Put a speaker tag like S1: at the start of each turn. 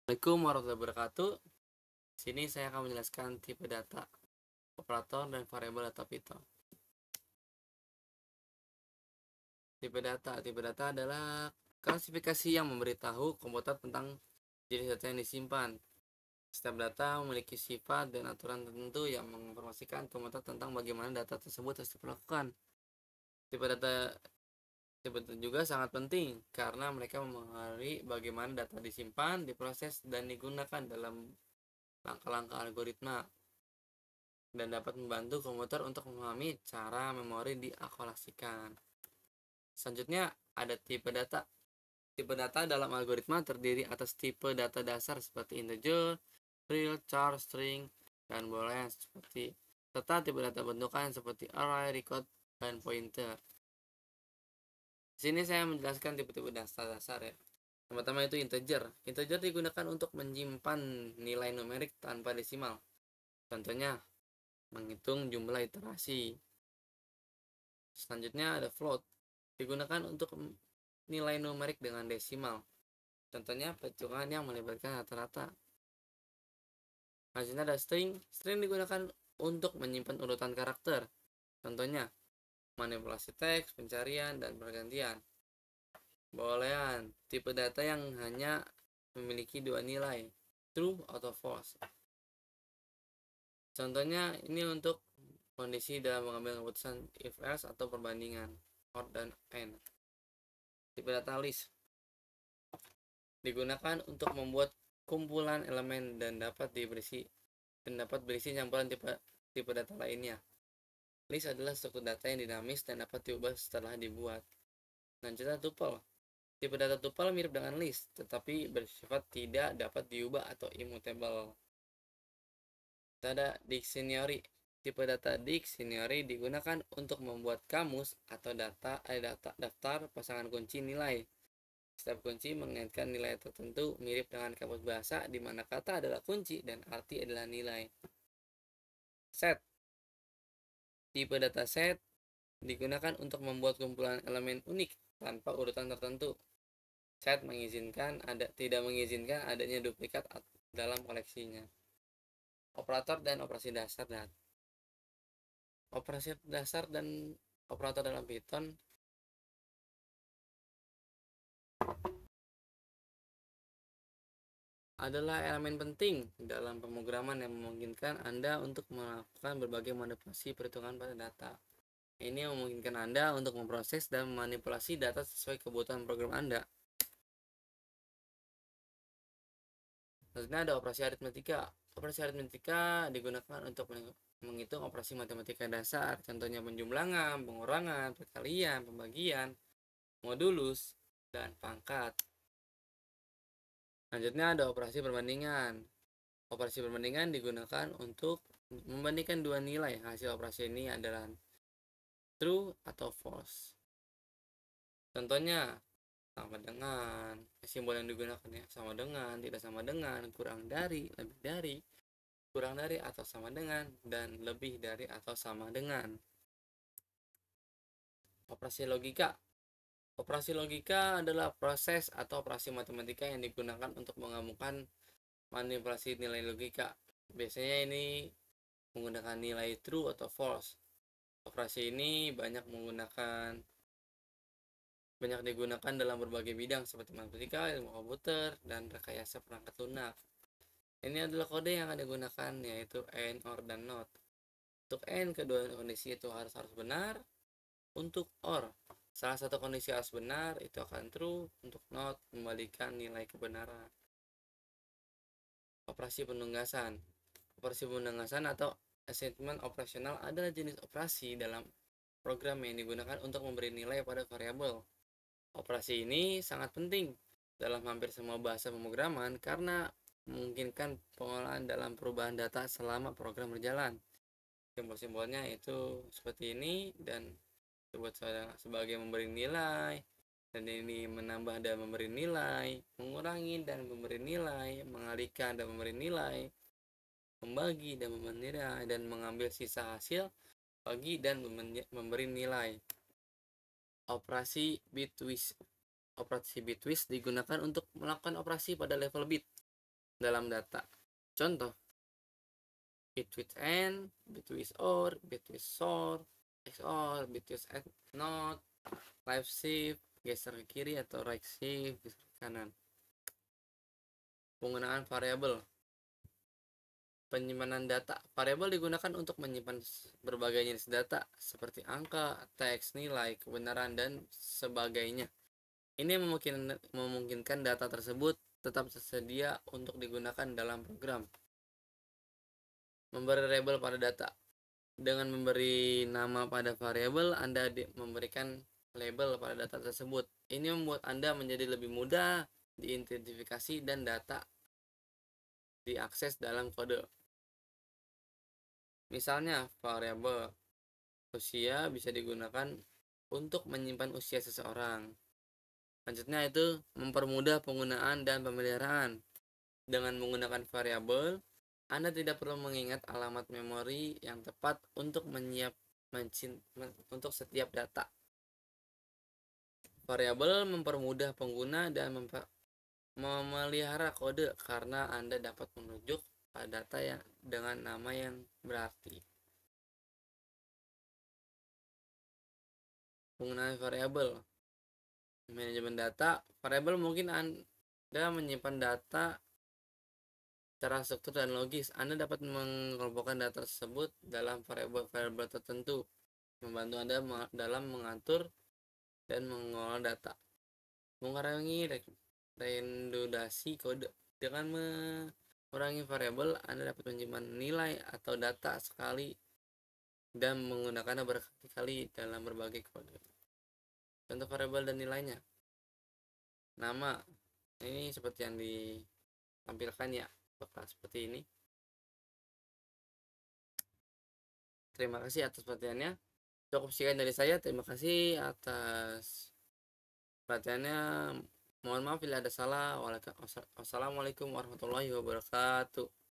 S1: Assalamualaikum warahmatullahi wabarakatuh. Sini saya akan menjelaskan tipe data, operator, dan variabel data Python. Tipe data adalah klasifikasi yang memberitahu komputer tentang jenis data yang disimpan. Setiap data memiliki sifat dan aturan tertentu yang menginformasikan komputer tentang bagaimana data tersebut harus diperlakukan. Tipe data juga sangat penting karena mereka mempengaruhi bagaimana data disimpan, diproses, dan digunakan dalam langkah-langkah algoritma, dan dapat membantu komputer untuk memahami cara memori diakulasikan. Selanjutnya ada tipe data. Tipe data dalam algoritma terdiri atas tipe data dasar seperti integer, real, char, string, dan boolean serta tipe data bentukan seperti array, record, dan pointer. Di sini saya menjelaskan tipe-tipe dasar ya. Yang pertama itu integer. Integer digunakan untuk menyimpan nilai numerik tanpa desimal. Contohnya menghitung jumlah iterasi. Selanjutnya ada float. Digunakan untuk nilai numerik dengan desimal. Contohnya perhitungan yang melibatkan rata-rata. Selanjutnya ada string. String digunakan untuk menyimpan urutan karakter. Contohnya manipulasi teks, pencarian, dan pergantian. Boolean, tipe data yang hanya memiliki dua nilai, true atau false. Contohnya ini untuk kondisi dalam mengambil keputusan if else atau perbandingan or dan and. Tipe data list digunakan untuk membuat kumpulan elemen dan dapat berisi campuran tipe data lainnya. List adalah struktur data yang dinamis dan dapat diubah setelah dibuat. Selanjutnya tuple. Tipe data tuple mirip dengan list, tetapi bersifat tidak dapat diubah atau immutable. Kita ada dictionary. Tipe data dictionary digunakan untuk membuat kamus atau daftar pasangan kunci nilai. Setiap kunci mengaitkan nilai tertentu mirip dengan kamus bahasa di mana kata adalah kunci dan arti adalah nilai. Set. Tipe data set digunakan untuk membuat kumpulan elemen unik tanpa urutan tertentu. Set tidak mengizinkan adanya duplikat dalam koleksinya. Operator dan operasi dasar dan operator dalam Python adalah elemen penting dalam pemrograman yang memungkinkan Anda untuk melakukan berbagai manipulasi perhitungan pada data. Ini memungkinkan Anda untuk memproses dan memanipulasi data sesuai kebutuhan program Anda. Selanjutnya ada operasi aritmetika. Operasi aritmetika digunakan untuk menghitung operasi matematika dasar, contohnya penjumlangan, pengurangan, perkalian, pembagian, modulus, dan pangkat. Selanjutnya ada operasi perbandingan. Operasi perbandingan digunakan untuk membandingkan dua nilai. Hasil operasi ini adalah true atau false. Contohnya sama dengan, simbol yang digunakan ya sama dengan, tidak sama dengan, kurang dari, lebih dari, kurang dari atau sama dengan, dan lebih dari atau sama dengan. Operasi logika. Operasi logika adalah proses atau operasi matematika yang digunakan untuk menggabungkan manipulasi nilai logika. Biasanya ini menggunakan nilai true atau false. Operasi ini banyak digunakan dalam berbagai bidang seperti matematika, ilmu komputer, dan rekayasa perangkat lunak. Ini adalah kode yang akan digunakan, yaitu AND, OR, dan NOT. Untuk AND, kedua kondisi itu harus benar. Untuk OR, salah satu kondisi harus benar, itu akan true. Untuk NOT, membalikan nilai kebenaran. Operasi penunggasan. Operasi penunggasan atau assignment operasional adalah jenis operasi dalam program yang digunakan untuk memberi nilai pada variabel. Operasi ini sangat penting dalam hampir semua bahasa pemrograman karena memungkinkan pengolahan dalam perubahan data selama program berjalan. Simbol-simbolnya itu seperti ini dan disebut sebagai memberi nilai, dan ini menambah dan memberi nilai, mengurangi dan memberi nilai, mengalihkan dan memberi nilai, membagi dan memberi nilai, dan mengambil sisa hasil bagi dan memberi nilai. Operasi bitwist. Operasi bitwist digunakan untuk melakukan operasi pada level bit. dalam data. Contoh, bit with and, bit with or, bit with sort, XOR, bit with add not, left shift, geser ke kiri atau right shift, geser ke kanan. Penggunaan variabel. Penyimpanan data. Variabel digunakan untuk menyimpan berbagai jenis data seperti angka, teks, nilai, kebenaran, dan sebagainya. Ini memungkinkan data tersebut tetap tersedia untuk digunakan dalam program. Memberi label pada data. Dengan memberi nama pada variabel, Anda memberikan label pada data tersebut. Ini membuat Anda menjadi lebih mudah diidentifikasi dan data diakses dalam kode. Misalnya, variabel usia bisa digunakan untuk menyimpan usia seseorang. Selanjutnya itu mempermudah penggunaan dan pemeliharaan. Dengan menggunakan variabel, Anda tidak perlu mengingat alamat memori yang tepat untuk untuk setiap data. Variabel mempermudah pengguna dan memelihara kode karena Anda dapat merujuk pada data yang dengan nama yang berarti. Penggunaan variabel. Manajemen data. Variabel mungkin Anda menyimpan data secara struktur dan logis. Anda dapat mengelompokkan data tersebut dalam variabel tertentu, membantu Anda dalam mengatur dan mengolah data. Mengurangi redundasi kode. Dengan mengurangi variabel, Anda dapat menyimpan nilai atau data sekali dan menggunakannya berkali-kali dalam berbagai kode. Contoh variabel dan nilainya. Nama. Ini seperti yang ditampilkan ya. Seperti ini. Terima kasih atas perhatiannya. Cukup sekian dari saya. Terima kasih atas perhatiannya. Mohon maaf bila ada salah. Wassalamualaikum warahmatullahi wabarakatuh.